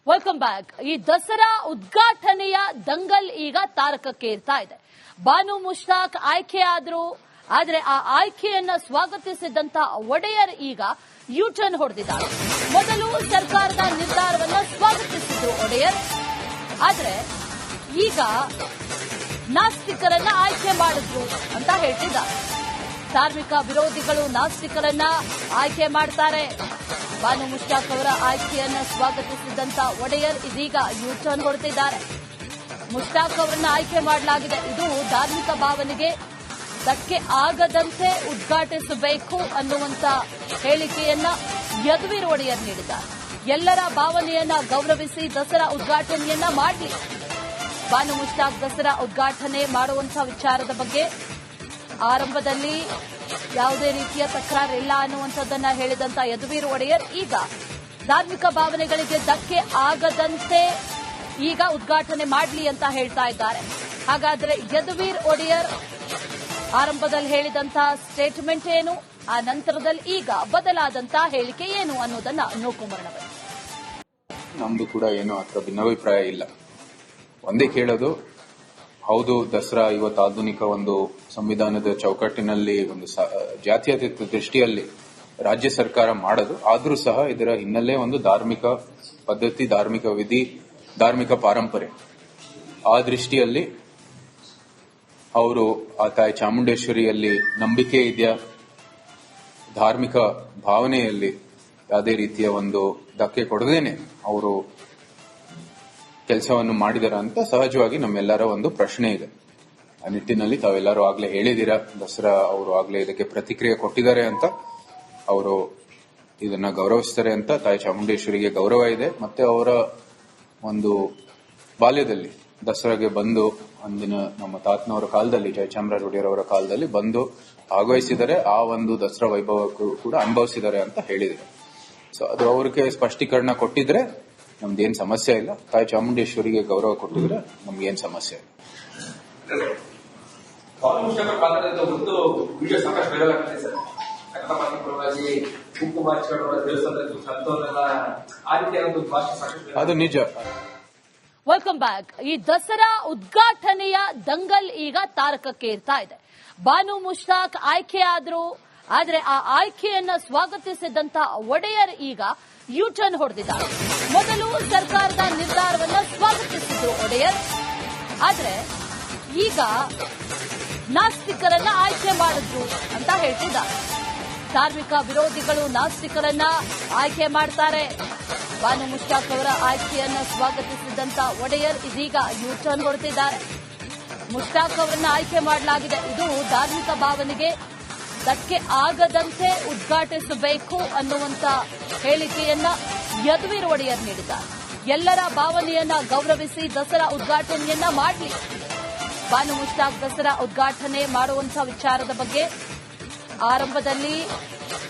Welcome back. ಈ ದಸರಾ ಉದ್ಘಾಟನೆಯ ದಂಗಲ್ ಈಗ ತಾರಕಕ್ಕೇರ್ತಾ ಇದೆ. ಬಾನು ಮುಷ್ತಾಕ್ ಆಯ್ಕೆ ಆದ್ರು. ಆದರೆ ಆ ಆಯ್ಕೆಯನ್ನ ಸ್ವಾಗತಿಸಿದಂತ ಒಡೆಯರ್ ಈಗ ಯೂಟರ್ನ್ ಹೊಡೆದಿದ್ದಾರೆ. ಮೊದಲು ಸರ್ಕಾರದ ನಿರ್ಧಾರವನ್ನ ಸ್ವಾಗತಿಸಿದ್ರು ಒಡೆಯರ್, ಆದರೆ ಈಗ ನಾಸ್ತಿಕರನ್ನ ಆಯ್ಕೆ ಮಾಡಿದ್ರು ಅಂತ ಹೇಳ್ತಿದ್ದಾರೆ. ಧಾರ್ಮಿಕ ವಿರೋಧಿಗಳು ನಾಸ್ತಿಕರನ್ನ ಆಯ್ಕೆ ಮಾಡ್ತಾರೆ. ಬಾನು ಮುಷ್ತಾಕ್ ಅವರ ಆಯ್ಕೆಯನ್ನ ಸ್ವಾಗತಿಸಿದಂತ ಒಡೆಯರ್ ಇದೀಗ ಯೂಟರ್ನ್ ಹೊಡೆದಿದ್ದಾರೆ. ಮುಷ್ತಾಕ್ ಅವರನ್ನ ಆಯ್ಕೆ ಮಾಡಲಾಗಿದೆ. ಇದು ಧಾರ್ಮಿಕ ಭಾವನೆಗೆ ಧಕ್ಕೆ ಆಗದಂತೆ ಉದ್ಘಾಟಿಸಬೇಕು ಅನ್ನುವಂತ ಹೇಳಿಕೆಯನ್ನ ಯದುವೀರ್ ಒಡೆಯರ್ ನೀಡಿದ್ದಾರೆ. ಎಲ್ಲರ ಭಾವನೆಯನ್ನ ಗೌರವಿಸಿ ದಸರಾ ಉದ್ಘಾಟನೆಯನ್ನ ಮಾಡಲಿ. ಬಾನು ಮುಷ್ತಾಕ್ ದಸರಾ ಉದ್ಘಾಟನೆ ಮಾಡುವಂತಹ ವಿಚಾರದ ಬಗ್ಗೆ ಆರಂಭದಲ್ಲಿ ಯಾವುದೇ ರೀತಿಯ ತಕರಾರಿಲ್ಲ ಅನ್ನುವಂಥದ್ದನ್ನ ಹೇಳಿದಂತ ಯದುವೀರ್ ಒಡೆಯರ್ ಈಗ ಧಾರ್ಮಿಕ ಭಾವನೆಗಳಿಗೆ ಧಕ್ಕೆ ಆಗದಂತೆ ಈಗ ಉದ್ಘಾಟನೆ ಮಾಡಲಿ ಅಂತ ಹೇಳ್ತಾ ಇದ್ದಾರೆ. ಹಾಗಾದ್ರೆ ಯದುವೀರ್ ಒಡೆಯರ್ ಆರಂಭದಲ್ಲಿ ಹೇಳಿದಂತಹ ಸ್ಟೇಟ್ಮೆಂಟ್ ಏನು, ಆ ನಂತರದಲ್ಲಿ ಈಗ ಬದಲಾದಂತಹ ಹೇಳಿಕೆ ಏನು ಅನ್ನೋದನ್ನ ನೋಡ್ಕೊಂಬರೋಣ. ನಮ್ದು ಕೂಡ ಏನು ಅത്ര ಭಿನ್ನಾಭಿಪ್ರಾಯ ಇಲ್ಲ. ಒಂದೇ ಕೇಳೋದು, ಹೌದು ದಸರಾ ಇವತ್ತು ಆಧುನಿಕ ಒಂದು ಸಂವಿಧಾನದ ಚೌಕಟ್ಟಿನಲ್ಲಿ ಒಂದು ಜಾತ್ಯತೀತ ದೃಷ್ಟಿಯಲ್ಲಿ ರಾಜ್ಯ ಸರ್ಕಾರ ಮಾಡೋದು, ಆದ್ರೂ ಸಹ ಇದರ ಹಿನ್ನೆಲೆ ಒಂದು ಧಾರ್ಮಿಕ ಪದ್ಧತಿ, ಧಾರ್ಮಿಕ ವಿಧಿ, ಧಾರ್ಮಿಕ ಪಾರಂಪರೆ. ಆ ದೃಷ್ಟಿಯಲ್ಲಿ ಅವರು ಆ ತಾಯಿ ಚಾಮುಂಡೇಶ್ವರಿಯಲ್ಲಿ ನಂಬಿಕೆ ಇದೆಯಾ, ಧಾರ್ಮಿಕ ಭಾವನೆಯಲ್ಲಿ ಯಾವುದೇ ರೀತಿಯ ಒಂದು ಧಕ್ಕೆ ಕೊಡದೇನೆ ಅವರು ಕೆಲಸವನ್ನು ಮಾಡಿದಾರ ಅಂತ ಸಹಜವಾಗಿ ನಮ್ಮೆಲ್ಲರ ಒಂದು ಪ್ರಶ್ನೆ ಇದೆ. ಆ ನಿಟ್ಟಿನಲ್ಲಿ ತಾವೆಲ್ಲರೂ ಆಗ್ಲೇ ಹೇಳಿದಿರ, ದಸರಾ ಅವರು ಆಗ್ಲೇ ಇದಕ್ಕೆ ಪ್ರತಿಕ್ರಿಯೆ ಕೊಟ್ಟಿದ್ದಾರೆ ಅಂತ, ಅವರು ಇದನ್ನ ಗೌರವಿಸ್ತಾರೆ ಅಂತ. ತಾಯಿ ಚಾಮುಂಡೇಶ್ವರಿಗೆ ಗೌರವ ಇದೆ. ಮತ್ತೆ ಅವರ ಒಂದು ಬಾಲ್ಯದಲ್ಲಿ ದಸರಾಗೆ ಬಂದು ಅಂದಿನ ನಮ್ಮ ತಾತನವರ ಕಾಲದಲ್ಲಿ, ಜಯಚಾಮರಾಜ ಒಡೆಯರ್ ಅವರ ಕಾಲದಲ್ಲಿ ಬಂದು ಭಾಗವಹಿಸಿದರೆ ಆ ಒಂದು ದಸರಾ ವೈಭವಕ್ಕೂ ಕೂಡ ಅನುಭವಿಸಿದ್ದಾರೆ ಅಂತ ಹೇಳಿದ್ದಾರೆ. ಸೊ ಅದು ಅವ್ರಿಗೆ ಸ್ಪಷ್ಟೀಕರಣ ಕೊಟ್ಟಿದ್ರೆ ನಮ್ದೇನ್ ಸಮಸ್ಯೆ ಇಲ್ಲ. ತಾಯಿ ಚಾಮುಂಡೇಶ್ವರಿಗೆ ಗೌರವ ಕೊಟ್ಟಿದ್ರೆ ನಮ್ಗೇನ್ ಸಮಸ್ಯೆ ಇಲ್ಲ. ಅದು ನಿಜ. Welcome back. ಈ ದಸರಾ ಉದ್ಘಾಟನೆಯ ದಂಗಲ್ ಈಗ ತಾರಕಕ್ಕೇರ್ತಾ ಇದೆ. ಬಾನು ಮುಷ್ತಾಕ್ ಆಯ್ಕೆ ಆದ್ರು. ಆದರೆ ಆ ಆಯ್ಕೆಯನ್ನ ಸ್ವಾಗತಿಸಿದಂತ ಒಡೆಯರ್ ಈಗ ಯೂಟರ್ನ್ ಹೊಡೆದಿದ್ದಾರೆ. ಮೊದಲು ಸರ್ಕಾರದ ನಿರ್ಧಾರವನ್ನ ಸ್ವಾಗತಿಸಿದ್ರು ಒಡೆಯರ್, ಆದರೆ ಈಗ ನಾಸ್ತಿಕರನ್ನ ಆಯ್ಕೆ ಮಾಡಿದ್ರು ಅಂತ ಹೇಳ್ತಿದ್ದಾರೆ. ಧಾರ್ಮಿಕ ವಿರೋಧಿಗಳು ನಾಸ್ತಿಕರನ್ನ ಆಯ್ಕೆ ಮಾಡ್ತಾರೆ. ಬಾನು ಮುಷ್ತಾಕ್ ಅವರ ಆಯ್ಕೆಯನ್ನ ಸ್ವಾಗತಿಸಿದಂತ ಒಡೆಯರ್ ಇದೀಗ ಯೂಟರ್ನ್ ಹೊಡೆದಿದ್ದಾರೆ. ಮುಷ್ತಾಕ್ ಅವರನ್ನ ಆಯ್ಕೆ ಮಾಡಲಾಗಿದೆ. ಇದು ಧಾರ್ಮಿಕ ಭಾವನೆಗೆ ಧಕ್ಕೆ ಆಗದಂತೆ ಉದ್ಘಾಟಿಸಬೇಕು ಅನ್ನುವಂತ ಹೇಳಿಕೆಯನ್ನ ಯದುವೀರ್ ಒಡೆಯರ್ ನೀಡಿದ್ದಾರೆ. ಎಲ್ಲರ ಭಾವನೆಯನ್ನ ಗೌರವಿಸಿ ದಸರಾ ಉದ್ಘಾಟನೆಯನ್ನ ಮಾಡಲಿ. ಬಾನು ಮುಷ್ತಾಕ್ ದಸರಾ ಉದ್ಘಾಟನೆ ಮಾಡುವಂತಹ ವಿಚಾರದ ಬಗ್ಗೆ ಆರಂಭದಲ್ಲಿ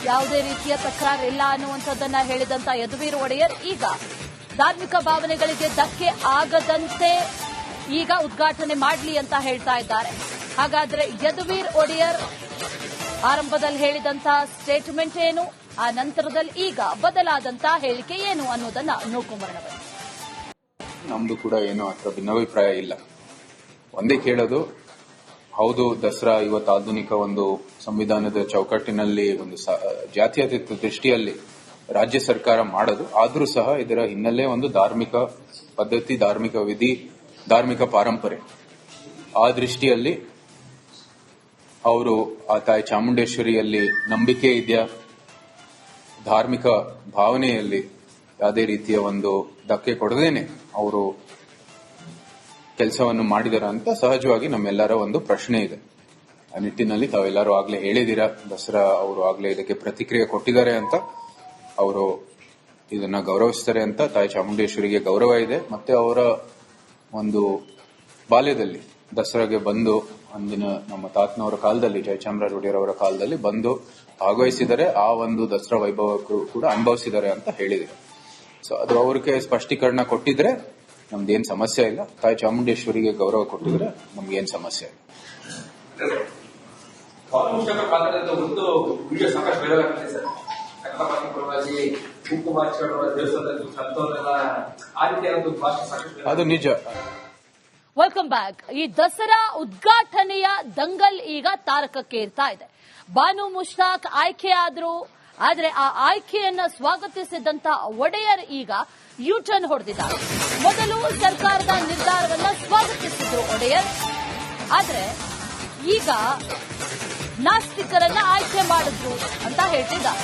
ಯಾವುದೇ ರೀತಿಯ ತಕರಾರಿಲ್ಲ ಅನ್ನುವಂಥದ್ದನ್ನ ಹೇಳಿದಂತ ಯದುವೀರ್ ಒಡೆಯರ್ ಈಗ ಧಾರ್ಮಿಕ ಭಾವನೆಗಳಿಗೆ ಧಕ್ಕೆ ಆಗದಂತೆ ಈಗ ಉದ್ಘಾಟನೆ ಮಾಡಲಿ ಅಂತ ಹೇಳ್ತಾ ಇದ್ದಾರೆ. ಹಾಗಾದ್ರೆ ಯದುವೀರ್ ಒಡೆಯರ್ ಆರಂಭದಲ್ಲಿ ಹೇಳಿದಂತಹ ಸ್ಟೇಟ್ಮೆಂಟ್ ಏನು, ಆ ನಂತರದಲ್ಲಿ ಈಗ ಬದಲಾದಂತಹ ಹೇಳಿಕೆ ಏನು ಅನ್ನೋದನ್ನ ನೋಡ್ಕೊಂಬರೋಣ. ನಮ್ದು ಕೂಡ ಏನು ಅತ್ರ ಭಿನ್ನಾಭಿಪ್ರಾಯ ಇಲ್ಲ. ಒಂದೇ ಕೇಳೋದು, ಹೌದು ದಸರಾ ಇವತ್ತು ಆಧುನಿಕ ಒಂದು ಸಂವಿಧಾನದ ಚೌಕಟ್ಟಿನಲ್ಲಿ ಒಂದು ಜಾತ್ಯತೀತ ದೃಷ್ಟಿಯಲ್ಲಿ ರಾಜ್ಯ ಸರ್ಕಾರ ಮಾಡೋದು, ಆದ್ರೂ ಸಹ ಇದರ ಹಿನ್ನೆಲೆ ಒಂದು ಧಾರ್ಮಿಕ ಪದ್ಧತಿ, ಧಾರ್ಮಿಕ ವಿಧಿ, ಧಾರ್ಮಿಕ ಪಾರಂಪರೆ. ಆ ದೃಷ್ಟಿಯಲ್ಲಿ ಅವರು ಆ ತಾಯಿ ಚಾಮುಂಡೇಶ್ವರಿಯಲ್ಲಿ ನಂಬಿಕೆ ಇದೆಯಾ, ಧಾರ್ಮಿಕ ಭಾವನೆಯಲ್ಲಿ ಯಾವುದೇ ರೀತಿಯ ಒಂದು ಧಕ್ಕೆ ಕೊಡದೇನೆ ಅವರು ಕೆಲಸವನ್ನು ಮಾಡಿದಾರ ಅಂತ ಸಹಜವಾಗಿ ನಮ್ಮೆಲ್ಲರ ಒಂದು ಪ್ರಶ್ನೆ ಇದೆ. ಆ ನಿಟ್ಟಿನಲ್ಲಿ ತಾವೆಲ್ಲರೂ ಆಗ್ಲೇ ಹೇಳಿದಿರ, ದಸರಾ ಅವರು ಆಗ್ಲೇ ಇದಕ್ಕೆ ಪ್ರತಿಕ್ರಿಯೆ ಕೊಟ್ಟಿದ್ದಾರೆ ಅಂತ, ಅವರು ಇದನ್ನ ಗೌರವಿಸ್ತಾರೆ ಅಂತ. ತಾಯಿ ಚಾಮುಂಡೇಶ್ವರಿಗೆ ಗೌರವ ಇದೆ. ಮತ್ತೆ ಅವರ ಒಂದು ಬಾಲ್ಯದಲ್ಲಿ ದಸರಾಗೆ ಬಂದು ಅಂದಿನ ನಮ್ಮ ತಾತನವರ ಕಾಲದಲ್ಲಿ, ಜಯಚಾಮರಾಜ ಒಡೆಯರ್ ಅವರ ಕಾಲದಲ್ಲಿ ಬಂದು ಭಾಗವಹಿಸಿದರೆ ಆ ಒಂದು ದಸರಾ ವೈಭವಕ್ಕೂ ಕೂಡ ಅನುಭವಿಸಿದ್ದಾರೆ ಅಂತ ಹೇಳಿದ್ದಾರೆ. ಸೊ ಅದು ಅವ್ರಿಗೆ ಸ್ಪಷ್ಟೀಕರಣ ಕೊಟ್ಟಿದ್ರೆ ನಮ್ದೇನ್ ಸಮಸ್ಯೆ ಇಲ್ಲ. ತಾಯಿ ಚಾಮುಂಡೇಶ್ವರಿಗೆ ಗೌರವ ಕೊಟ್ಟಿದ್ರೆ ನಮ್ಗೇನ್ ಸಮಸ್ಯೆ ಇಲ್ಲ. ಕುಂಕುಮಾರ್ಚಕರ ದೇವಸ್ಥಾನದಲ್ಲಿ ಸಂತವರೆಲ್ಲ ಆ ರೀತಿಯಾದ ಭಾಷೆ ಸಾಕಷ್ಟು ಅದು ನಿಜ. Welcome back. ಈ ದಸರಾ ಉದ್ಘಾಟನೆಯ ದಂಗಲ್ ಈಗ ತಾರಕಕ್ಕೇರ್ತಾ ಇದೆ. ಬಾನು ಮುಷ್ತಾಕ್ ಆಯ್ಕೆಯಾದ್ರು, ಆದ್ರೆ ಆ ಆಯ್ಕೆಯನ್ನ ಸ್ವಾಗತಿಸಿದಂತ ಒಡೆಯರ್ ಈಗ ಯೂಟರ್ನ್ ಹೊಡೆದಿದ್ದಾರೆ. ಮೊದಲು ಸರ್ಕಾರದ ನಿರ್ಧಾರವನ್ನ ಸ್ವಾಗತಿಸಿದ್ರು ಒಡೆಯರ್, ಆದ್ರೆ ಈಗ ನಾಸ್ತಿಕರನ್ನ ಆಯ್ಕೆ ಮಾಡಿದ್ರು ಅಂತ ಹೇಳ್ತಿದ್ದಾರೆ.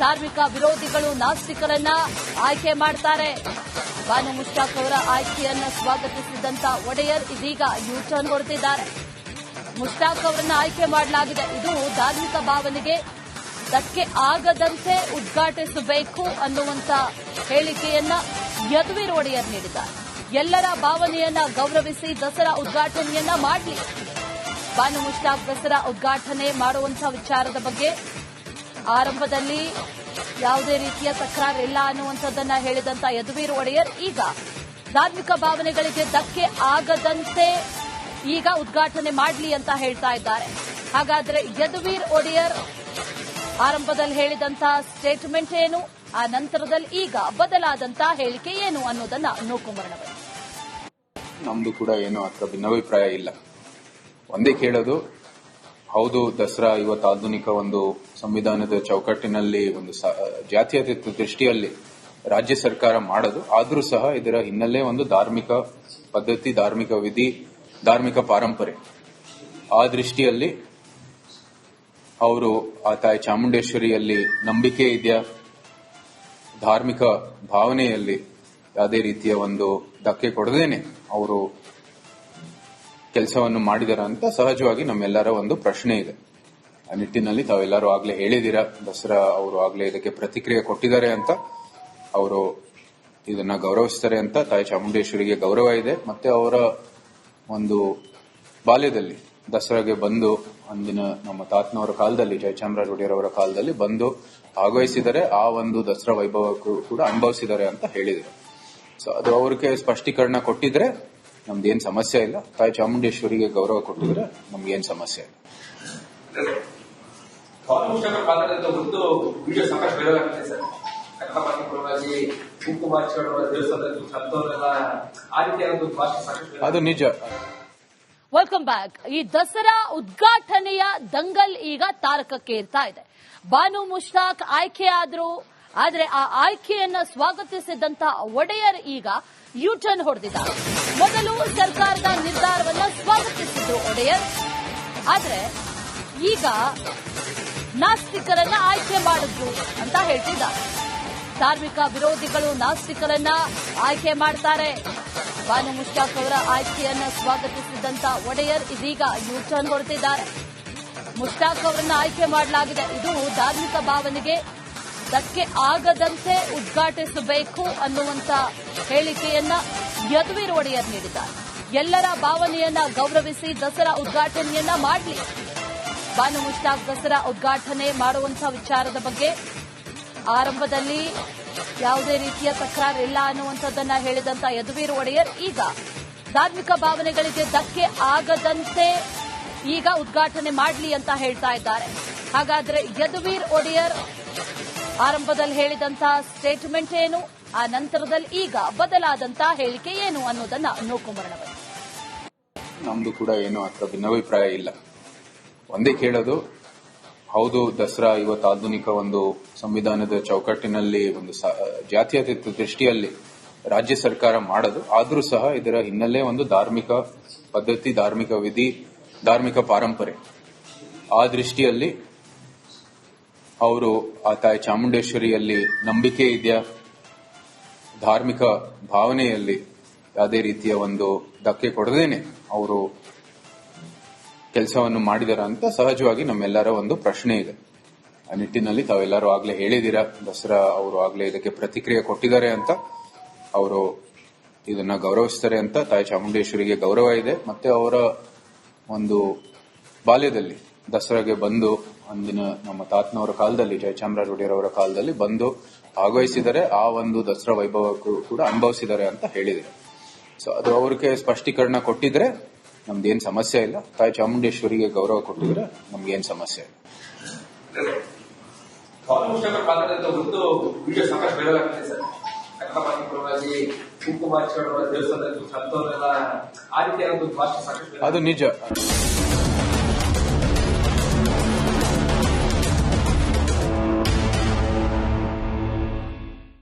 ಧಾರ್ಮಿಕ ವಿರೋಧಿಗಳು ನಾಸ್ತಿಕರನ್ನ ಆಯ್ಕೆ ಮಾಡ್ತಾರೆ. ಬಾನು ಮುಷ್ತಾಕ್ ಅವರ ಆಯ್ಕೆಯನ್ನ ಸ್ವಾಗತಿಸಿದಂತ ಒಡೆಯರ್ ಇದೀಗ ಯೂಟರ್ನ್ ಹೊಡೆದಿದ್ದಾರೆ. ಮುಷ್ತಾಕ್ ಅವರನ್ನ ಆಯ್ಕೆ ಮಾಡಲಾಗಿದೆ. ಇದು ಧಾರ್ಮಿಕ ಭಾವನೆಗೆ ಧಕ್ಕೆ ಆಗದಂತೆ ಉದ್ಘಾಟಿಸಬೇಕು ಅನ್ನುವಂತ ಹೇಳಿಕೆಯನ್ನ ಯದುವೀರ್ ಒಡೆಯರ್ ನೀಡಿದ್ದಾರೆ. ಎಲ್ಲರ ಭಾವನೆಯನ್ನ ಗೌರವಿಸಿ ದಸರಾ ಉದ್ಘಾಟನೆಯನ್ನ ಮಾಡಲಿ. ಬಾನು ಮುಷ್ತಾಕ್ ದಸರಾ ಉದ್ಘಾಟನೆ ಮಾಡುವಂತಹ ವಿಚಾರದ ಬಗ್ಗೆ ಆರಂಭದಲ್ಲಿ ಯಾವುದೇ ರೀತಿಯ ತಕರಾರಿಲ್ಲ ಅನ್ನುವಂಥದ್ದನ್ನ ಹೇಳಿದಂತ ಯದುವೀರ್ ಒಡೆಯರ್ ಈಗ ಧಾರ್ಮಿಕ ಭಾವನೆಗಳಿಗೆ ಧಕ್ಕೆ ಆಗದಂತೆ ಈಗ ಉದ್ಘಾಟನೆ ಮಾಡಲಿ ಅಂತ ಹೇಳ್ತಾ ಇದ್ದಾರೆ. ಹಾಗಾದ್ರೆ ಯದುವೀರ್ ಒಡೆಯರ್ ಆರಂಭದಲ್ಲಿ ಹೇಳಿದಂತ ಸ್ಟೇಟ್ಮೆಂಟ್ ಏನು, ಆ ನಂತರದಲ್ಲಿ ಈಗ ಬದಲಾದಂತ ಹೇಳಿಕೆ ಏನು ಅನ್ನೋದನ್ನ ನೋಡ್ಕೊಂಬರೋಣ. ನಮ್ದು ಕೂಡ ಏನು ಹತ್ರ ಭಿನ್ನಾಭಿಪ್ರಾಯ ಇಲ್ಲ. ಒಂದೇ ಕೇಳೋದು, ಹೌದು ದಸರಾ ಇವತ್ತು ಆಧುನಿಕ ಒಂದು ಸಂವಿಧಾನದ ಚೌಕಟ್ಟಿನಲ್ಲಿ ಒಂದು ಜಾತ್ಯತೀತ ದೃಷ್ಟಿಯಲ್ಲಿ ರಾಜ್ಯ ಸರ್ಕಾರ ಮಾಡೋದು, ಆದ್ರೂ ಸಹ ಇದರ ಹಿನ್ನೆಲೆ ಒಂದು ಧಾರ್ಮಿಕ ಪದ್ಧತಿ, ಧಾರ್ಮಿಕ ವಿಧಿ, ಧಾರ್ಮಿಕ ಪಾರಂಪರೆ. ಆ ದೃಷ್ಟಿಯಲ್ಲಿ ಅವರು ಆ ತಾಯಿ ಚಾಮುಂಡೇಶ್ವರಿಯಲ್ಲಿ ನಂಬಿಕೆ ಇದೆಯಾ, ಧಾರ್ಮಿಕ ಭಾವನೆಯಲ್ಲಿ ಯಾವುದೇ ರೀತಿಯ ಒಂದು ಧಕ್ಕೆ ಕೊಡದೇನೆ ಅವರು ಕೆಲಸವನ್ನು ಮಾಡಿದಾರ ಅಂತ ಸಹಜವಾಗಿ ನಮ್ಮೆಲ್ಲರ ಒಂದು ಪ್ರಶ್ನೆ ಇದೆ. ಆ ನಿಟ್ಟಿನಲ್ಲಿ ತಾವೆಲ್ಲರೂ ಆಗ್ಲೇ ಹೇಳಿದಿರ, ದಸರಾ ಅವರು ಆಗ್ಲೇ ಇದಕ್ಕೆ ಪ್ರತಿಕ್ರಿಯೆ ಕೊಟ್ಟಿದ್ದಾರೆ ಅಂತ, ಅವರು ಇದನ್ನ ಗೌರವಿಸ್ತಾರೆ ಅಂತ, ತಾಯಿ ಚಾಮುಂಡೇಶ್ವರಿಗೆ ಗೌರವ ಇದೆ. ಮತ್ತೆ ಅವರ ಒಂದು ಬಾಲ್ಯದಲ್ಲಿ ದಸರಾಗೆ ಬಂದು ಅಂದಿನ ನಮ್ಮ ತಾತನವರ ಕಾಲದಲ್ಲಿ, ಜಯಚಾಮರಾಜ ಒಡೆಯರ್ ಅವರ ಕಾಲದಲ್ಲಿ ಬಂದು ಭಾಗವಹಿಸಿದರೆ ಆ ಒಂದು ದಸರಾ ವೈಭವಕ್ಕೂ ಕೂಡ ಅನುಭವಿಸಿದ್ದಾರೆ ಅಂತ ಹೇಳಿದರು. ಸೊ ಅದು ಅವ್ರಿಗೆ ಸ್ಪಷ್ಟೀಕರಣ ಕೊಟ್ಟಿದ್ರೆ ನಮ್ದೇನ್ ಸಮಸ್ಯೆ ಇಲ್ಲ. ತಾಯಿ ಚಾಮುಂಡೇಶ್ವರಿಗೆ ಗೌರವ ಕೊಟ್ಟಿದ್ರೆ ನಮ್ಗೇನ್ ಸಮಸ್ಯೆ ಇಲ್ಲ. ವಿಡಿಯೋ ಸಾಕಷ್ಟು ವೈರಲ್ ಆಗ್ತಿದೆ ಸರ್. ಕನ್ನಡವಾಗಿ ಕುಂಕುಮಾರ್ಚಕರ ದೇವಸ್ಥಾನದಲ್ಲಿ ಸಂತವರೆಲ್ಲ ಆ ರೀತಿಯಾದ ಭಾಷೆ ಸಾಕಷ್ಟು ಅದು ನಿಜ. Welcome back. ಈ ದಸರಾ ಉದ್ಘಾಟನೆಯ ದಂಗಲ್ ಈಗ ತಾರಕಕ್ಕೇರ್ತಾ ಇದೆ. ಬಾನು ಮುಷ್ತಾಕ್ ಆಯ್ಕೆಯಾದ್ರು, ಆದ್ರೆ ಆ ಆಯ್ಕೆಯನ್ನ ಸ್ವಾಗತಿಸಿದಂತ ಒಡೆಯರ್ ಈಗ ಯೂಟರ್ನ್ ಹೊಡೆದಿದ್ದಾರೆ. ಮೊದಲು ಸರ್ಕಾರದ ನಿರ್ಧಾರವನ್ನ ಸ್ವಾಗತಿಸಿದ್ರು ಒಡೆಯರ್, ಆದ್ರೆ ಈಗ ನಾಸ್ತಿಕರನ್ನ ಆಯ್ಕೆ ಮಾಡಿದ್ರು ಅಂತ ಹೇಳ್ತಿದ್ದಾರೆ. ಧಾರ್ಮಿಕ ವಿರೋಧಿಗಳು ನಾಸ್ತಿಕರನ್ನ ಆಯ್ಕೆ ಮಾಡ್ತಾರೆ. ಬಾನು ಮುಷ್ತಾಕ್ ಅವರ ಆಯ್ಕೆಯನ್ನ ಸ್ವಾಗತಿಸಿದಂತ ಒಡೆಯರ್ ಇದೀಗ ಯೂಟರ್ನ್ ಹೊಡೆದಿದ್ದಾರೆ. ಮುಷ್ತಾಕ್ ಅವರನ್ನ ಆಯ್ಕೆ ಮಾಡಲಾಗಿದೆ. ಇದು ಧಾರ್ಮಿಕ ಭಾವನೆಗೆ ಧಕ್ಕೆ ಆಗದಂತೆ ಉದ್ಘಾಟಿಸಬೇಕು ಅನ್ನುವಂತ ಹೇಳಿಕೆಯನ್ನ ಯದುವೀರ್ ಒಡೆಯರ್ ನೀಡಿದ್ದಾರೆ. ಎಲ್ಲರ ಭಾವನೆಯನ್ನ ಗೌರವಿಸಿ ದಸರಾ ಉದ್ಘಾಟನೆಯನ್ನ ಮಾಡಲಿ. ಬಾನು ಮುಷ್ತಾಕ್ ದಸರಾ ಉದ್ಘಾಟನೆ ಮಾಡುವಂತಹ ವಿಚಾರದ ಬಗ್ಗೆ ಆರಂಭದಲ್ಲಿ ಯಾವುದೇ ರೀತಿಯ ತಕರಾರಿಲ್ಲ ಅನ್ನುವಂಥದ್ದನ್ನ ಹೇಳಿದಂತ ಯದುವೀರ್ ಒಡೆಯರ್ ಈಗ ಧಾರ್ಮಿಕ ಭಾವನೆಗಳಿಗೆ ಧಕ್ಕೆ ಆಗದಂತೆ ಈಗ ಉದ್ಘಾಟನೆ ಮಾಡಲಿ ಅಂತ ಹೇಳ್ತಾ ಇದ್ದಾರೆ. ಹಾಗಾದ್ರೆ ಯದುವೀರ್ ಒಡೆಯರ್ ಆರಂಭದಲ್ಲಿ ಹೇಳಿದಂತ ಸ್ಟೇಟ್ಮೆಂಟ್ ಏನು, ಆ ನಂತರದಲ್ಲಿ ಈಗ ಬದಲಾದಂತ ಹೇಳಿಕೆ ಏನು ಅನ್ನೋದನ್ನ ನೋಡ್ಕೊಂಬರೋಣ. ನಮ್ದು ಕೂಡ ಏನು ಹತ್ರ ಭಿನ್ನಾಭಿಪ್ರಾಯ ಇಲ್ಲ. ಒಂದೇ ಕೇಳೋದು, ಹೌದು ದಸರಾ ಇವತ್ತು ಆಧುನಿಕ ಒಂದು ಸಂವಿಧಾನದ ಚೌಕಟ್ಟಿನಲ್ಲಿ ಒಂದು ಜಾತ್ಯತೀತ ದೃಷ್ಟಿಯಲ್ಲಿ ರಾಜ್ಯ ಸರ್ಕಾರ ಮಾಡೋದು, ಆದ್ರೂ ಸಹ ಇದರ ಹಿನ್ನೆಲೆ ಒಂದು ಧಾರ್ಮಿಕ ಪದ್ಧತಿ, ಧಾರ್ಮಿಕ ವಿಧಿ, ಧಾರ್ಮಿಕ ಪಾರಂಪರೆ. ಆ ದೃಷ್ಟಿಯಲ್ಲಿ ಅವರು ಆ ತಾಯಿ ಚಾಮುಂಡೇಶ್ವರಿಯಲ್ಲಿ ನಂಬಿಕೆ ಇದೆಯಾ, ಧಾರ್ಮಿಕ ಭಾವನೆಯಲ್ಲಿ ಯಾವುದೇ ರೀತಿಯ ಒಂದು ಧಕ್ಕೆ ಕೊಡದೇನೆ ಅವರು ಕೆಲಸವನ್ನು ಮಾಡಿದಾರ ಅಂತ ಸಹಜವಾಗಿ ನಮ್ಮೆಲ್ಲರ ಒಂದು ಪ್ರಶ್ನೆ ಇದೆ. ಆ ನಿಟ್ಟಿನಲ್ಲಿ ತಾವೆಲ್ಲರೂ ಆಗ್ಲೇ ಹೇಳಿದಿರ, ದಸರಾ ಅವರು ಆಗ್ಲೇ ಇದಕ್ಕೆ ಪ್ರತಿಕ್ರಿಯೆ ಕೊಟ್ಟಿದ್ದಾರೆ ಅಂತ, ಅವರು ಇದನ್ನ ಗೌರವಿಸ್ತಾರೆ ಅಂತ, ತಾಯಿ ಚಾಮುಂಡೇಶ್ವರಿಗೆ ಗೌರವ ಇದೆ. ಮತ್ತೆ ಅವರ ಒಂದು ಬಾಲ್ಯದಲ್ಲಿ ದಸರಾಗೆ ಬಂದು ಅಂದಿನ ನಮ್ಮ ತಾತನವರ ಕಾಲದಲ್ಲಿ, ಜಯಚಾಮರಾಜ ಒಡೆಯರ್ ಅವರ ಕಾಲದಲ್ಲಿ ಬಂದು ಭಾಗವಹಿಸಿದರೆ ಆ ಒಂದು ದಸರಾ ವೈಭವಕ್ಕೂ ಕೂಡ ಅನುಭವಿಸಿದ್ದಾರೆ ಅಂತ ಹೇಳಿದರು. ಸೊ ಅದು ಅವ್ರಿಗೆ ಸ್ಪಷ್ಟೀಕರಣ ಕೊಟ್ಟಿದ್ರೆ ನಮ್ದೇನ್ ಸಮಸ್ಯೆ ಇಲ್ಲ. ತಾಯಿ ಚಾಮುಂಡೇಶ್ವರಿಗೆ ಗೌರವ ಕೊಟ್ಟಿದ್ರೆ ನಮ್ಗೇನ್ ಸಮಸ್ಯೆ ಇಲ್ಲ. ಬಾನು ಮುಷ್ಟಾಕರ್ ಪಾತ್ರದ ಒಂದು ವಿಡಿಯೋ ಸಾಕಷ್ಟು ವೈರಲ್ ಆಗ್ತಿದೆ ಸರ್. ಕನ್ನಡ ಮಾಧ್ಯಮಗಳಲ್ಲಿ ಕುಂಕುಮಾರ್ಚಿ ಅವರ ದೇವಸ್ಥಾನದಲ್ಲಿ ಅಂತವರೆಲ್ಲ ಆ ರೀತಿಯಾದ ಒಂದು ಭಾಷೆ ಸಾಕಷ್ಟು ಅದು ನಿಜ.